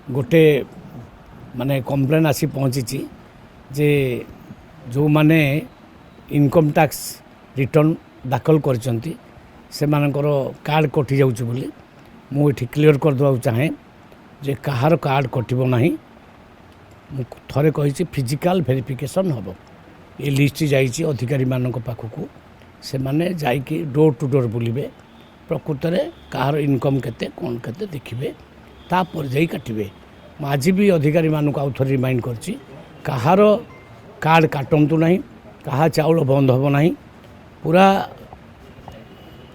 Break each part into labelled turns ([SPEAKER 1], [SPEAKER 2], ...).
[SPEAKER 1] गोटे माने कंप्लेन आसी पहुँची जे जो माने इनकम टैक्स रिटर्न दाखल करचंती से मानकर कार्ड कटि जाउछ बोली मु एठी क्लियर कर दवा चाहे जे कहार कार्ड कटिबो नाही थरे कहिछि फिजिकल वेरिफिकेशन हबो ये लिस्ट जाइछि अधिकारी मानक पाखकु से माने जाइकि डोर टू डोर बुलिबे प्रकृत में कहार इनकम केते कोन केते देखिबे तापर जाई काटिबे आज भी अधिकारी मानक आउ थरे रिमाइंड करछि कहार कार्ड काटंतु नाही कहा चाउल बंद हबो नाही पूरा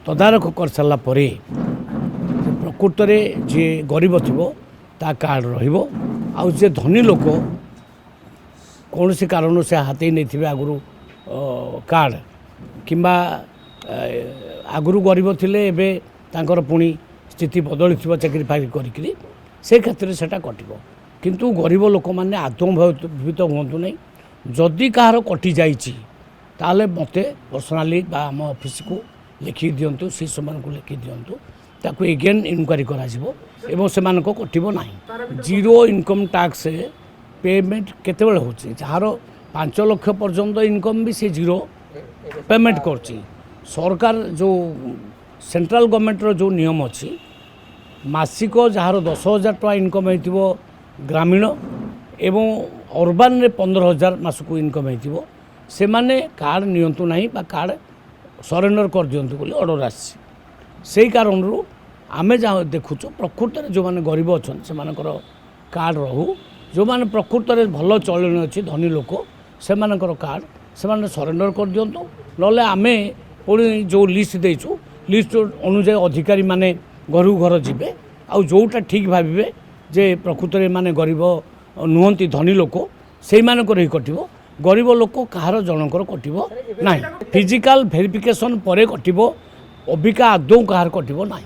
[SPEAKER 1] तदारख कर सारा पर प्रकृत में जी गरीब थी ता कार्ड रहिबो आउ जे धनी लोक कौन से कारण से हाथी नहीं थे आगु कार्ड किंबा आगु गरीब थिले एबे तांकर पुणी स्थिति बदली थी चाकरी फाकरी करी से क्षेत्र से कटो किंतु गरीब लोक मैंने आदौ भयभीत हूँ नहीं जदि कहार कटि जाइए ताले मते पर्सनाली बा आम ऑफिस को लिखि दिंतु सी समान को लिखि दिंतु ताकू एगेन इनक्वारी करा एवं से मानको कटिबो नाही जीरो इनकम टैक्स पेमेंट केतेबेले होची जार 5 लाख पर्यंत इनकम भी से जीरो पेमेंट करची सरकार जो सेंट्रल गवर्नमेंट रो जो नियम अच्छी मासिक जार 10,000 टका इनकम होइतिबो ग्रामीण एवं अर्बान रे 15,000 मासको इनकम होइतिबो से माने कार्ड नियंतु नाही बा कार्ड सरेंडर कर दियंतु बोली ऑर्डर आसी से कारण आमे जहाँ देखुचु प्रकृत में जो मैंने गरीब अच्छा से कार्ड रहू जो मैंने प्रकृत में भल चलनी अच्छी धनी लोक से कार्ड से सरेंडर कर दिंतु ना आमे पुणी जो लिस्ट देचु लिस्ट अनुजाई अधिकारी माने घर घर जीवे आउ जोटा ठीक भावे जे प्रकृत में माने गरीब नुहति धनी लोक से ही कटिबो गरीब लोक कहार जनकर कटिबो नाही फिजिकल वेरिफिकेशन परे कटिबो अबिका आदौ कहार कटिबो नाही।